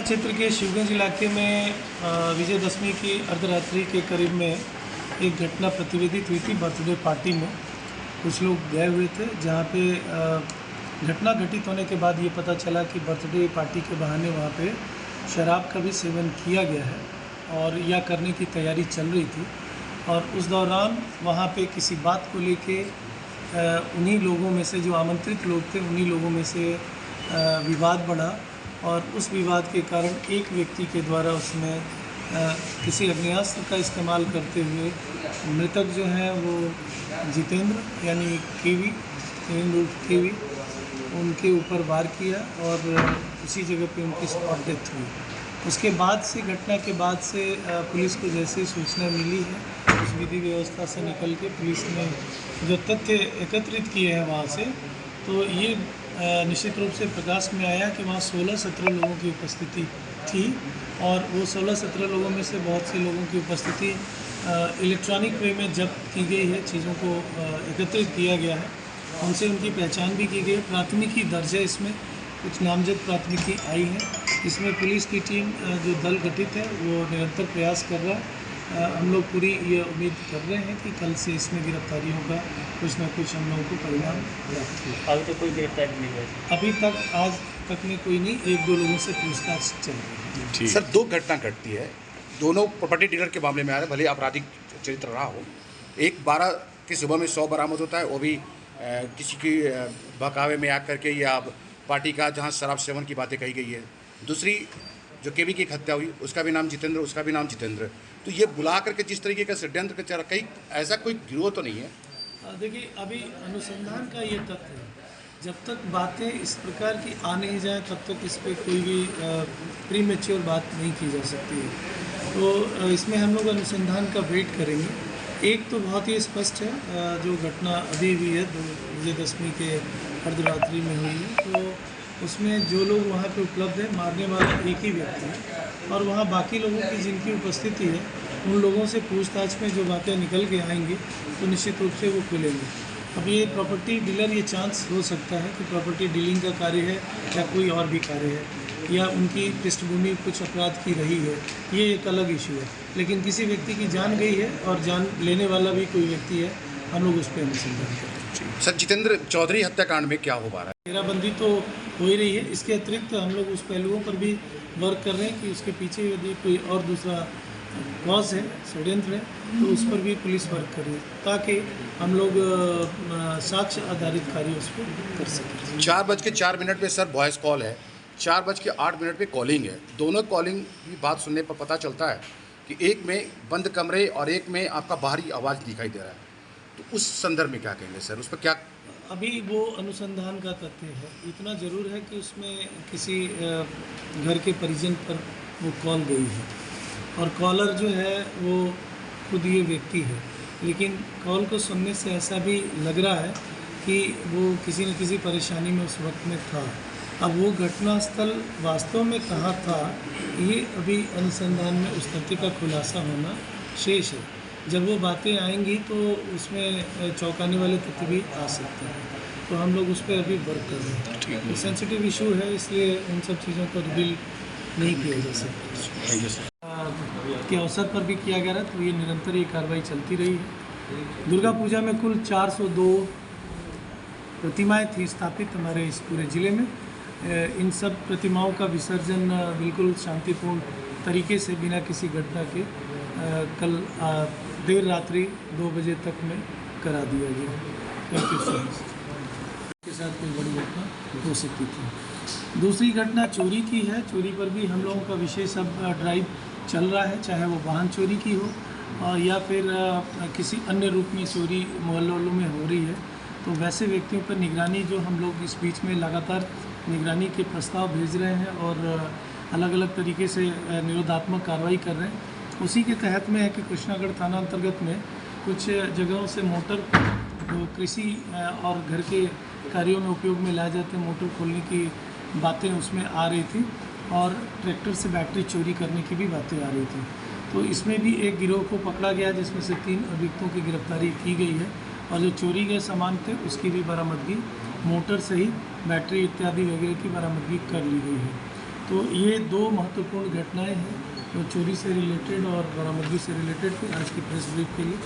क्षेत्र के शिवगंज इलाके में विजयदशमी की अर्धरात्रि के करीब में एक घटना प्रतिवेदित हुई थी। बर्थडे पार्टी में कुछ लोग गए हुए थे, जहाँ पे घटना घटित होने के बाद ये पता चला कि बर्थडे पार्टी के बहाने वहाँ पे शराब का भी सेवन किया गया है और या करने की तैयारी चल रही थी। और उस दौरान वहाँ पे किसी बात को लेके उन्हीं लोगों में से जो आमंत्रित लोग थे, उन्हीं लोगों में से विवाद बढ़ा और उस विवाद के कारण एक व्यक्ति के द्वारा उसमें किसी अग्नेयास्त्र का इस्तेमाल करते हुए मृतक जो हैं वो जितेंद्र यानी केवी केवी उनके ऊपर वार किया और उसी जगह पे उनकी स्पॉट डेथ हुई। उसके बाद से घटना के बाद से पुलिस को जैसे सूचना मिली है, उस विधि व्यवस्था से निकल के पुलिस ने जो तथ्य एकत्रित किए हैं वहाँ से, तो ये निश्चित रूप से प्रकाश में आया कि वहाँ 16-17 लोगों की उपस्थिति थी और वो 16-17 लोगों में से बहुत से लोगों की उपस्थिति इलेक्ट्रॉनिक वे में जब्त की गई है, चीज़ों को एकत्रित किया गया है, उनसे उनकी पहचान भी की गई। प्राथमिकी दर्ज है, इसमें कुछ नामजद प्राथमिकी आई है। इसमें पुलिस की टीम जो दल गठित है वो निरंतर प्रयास कर रहा है। हम लोग पूरी ये उम्मीद कर रहे हैं कि कल से इसमें गिरफ्तारी होगा, कुछ ना कुछ हम लोगों को परिणाम प्राप्त होगा। अभी तक कोई गिरफ्तारी नहीं हुई? अभी तक आज तक में कोई नहीं, 1-2 लोगों से पूछताछ चल रही है। सर, 2 घटना घटती है, दोनों प्रॉपर्टी डीलर के मामले में आ रहे, भले आपराधिक चरित्र रहा हो। एक 12 की सुबह में 100 बरामद होता है, वो भी किसी की बहकावे में आकर के या पार्टी का जहाँ शराब सेवन की बातें कही गई है। दूसरी जो केवी की हत्या हुई, उसका भी नाम जितेंद्र, उसका भी नाम जितेंद्र। तो ये बुला करके जिस तरीके का षड्यंत्र का चल, कहीं ऐसा कोई गिरोह तो नहीं है? देखिए, अभी अनुसंधान का ये तथ्य है, जब तक बातें इस प्रकार की आ नहीं जाए तब तक इस पर कोई भी प्रीमेच्योर बात नहीं की जा सकती है। तो इसमें हम लोग अनुसंधान का वेट करेंगे। एक तो बहुत ही स्पष्ट है, जो घटना अभी हुई है विजयदशमी के अर्धरात्रि में हुई है, तो उसमें जो लोग वहाँ पे उपलब्ध है, मारने वाला एक ही व्यक्ति है और वहाँ बाकी लोगों की जिनकी उपस्थिति है, उन लोगों से पूछताछ में जो बातें निकल के आएंगी तो निश्चित रूप से वो खुलेंगे। अब ये प्रॉपर्टी डीलर, ये चांस हो सकता है कि प्रॉपर्टी डीलिंग का कार्य है या कोई और भी कार्य है या उनकी पृष्ठभूमि कुछ अपराध की रही है, ये एक अलग इशू है। लेकिन किसी व्यक्ति की जान गई है और जान लेने वाला भी कोई व्यक्ति है, हम लोग उस पर अनुसंधान करें। सर, जितेंद्र चौधरी हत्याकांड में क्या हो पा रहा है? घेराबंदी तो हो ही रही है, इसके अतिरिक्त हम लोग उस पहलुओं पर भी वर्क कर रहे हैं कि उसके पीछे यदि कोई और दूसरा कॉज है, षड्यंत्र है, तो उस पर भी पुलिस वर्क कर रही है ताकि हम लोग साक्ष्य आधारित कार्य उस पर कर सकें। 4:04 पे सर वॉइस कॉल है, 4:08 पे कॉलिंग है। दोनों कॉलिंग की बात सुनने पर पता चलता है कि एक में बंद कमरे और एक में आपका बाहरी आवाज़ दिखाई दे रहा है। तो उस संदर्भ में क्या कहेंगे सर, उस पर क्या? अभी वो अनुसंधान का तथ्य है। इतना ज़रूर है कि उसमें किसी घर के परिजन पर वो कॉल गई है और कॉलर जो है वो खुद ये व्यक्ति है, लेकिन कॉल को सुनने से ऐसा भी लग रहा है कि वो किसी न किसी परेशानी में उस वक्त में था। अब वो घटनास्थल वास्तव में कहाँ था, ये अभी अनुसंधान में उस तथ्य का खुलासा होना शेष है। जब वो बातें आएंगी तो उसमें चौंकाने वाले तथ्य भी आ सकते हैं, तो हम लोग उस पर अभी वर्क कर रहे हैं। सेंसिटिव इशू है, इसलिए उन सब चीज़ों को रिवील नहीं किया जा सकता। के अवसर पर भी किया गया था, तो ये निरंतर ये कार्रवाई चलती रही है। दुर्गा पूजा में कुल 402 प्रतिमाएँ थी स्थापित हमारे इस पूरे ज़िले में। इन सब प्रतिमाओं का विसर्जन बिल्कुल शांतिपूर्ण तरीके से बिना किसी घटना के कल देर रात्रि 2 बजे तक में करा दिया गया। के साथ कोई बड़ी घटना हो सकती थी। दूसरी घटना चोरी की है। चोरी पर भी हम लोगों का विशेष अब ड्राइव चल रहा है, चाहे वो वाहन चोरी की हो या फिर किसी अन्य रूप में चोरी मोहल्लों में हो रही है, तो वैसे व्यक्तियों पर निगरानी जो हम लोग इस बीच में लगातार निगरानी के प्रस्ताव भेज रहे हैं और अलग अलग तरीके से निरोधात्मक कार्रवाई कर रहे हैं। उसी के तहत में है कि कृष्णागढ़ थाना अंतर्गत में कुछ जगहों से मोटर जो कृषि और घर के कार्यों में उपयोग में लाए जाते हैं, मोटर खोलने की बातें उसमें आ रही थी और ट्रैक्टर से बैटरी चोरी करने की भी बातें आ रही थी। तो इसमें भी एक गिरोह को पकड़ा गया, जिसमें से 3 अभियुक्तों की गिरफ्तारी की गई है और जो चोरी के सामान थे उसकी भी बरामदगी, मोटर सहित बैटरी इत्यादि वगैरह की बरामदगी कर ली गई है। तो ये दो महत्वपूर्ण घटनाएं हैं जो चोरी से रिलेटेड और बरामदगी से रिलेटेड थी आज की प्रेस ब्रीफ के लिए।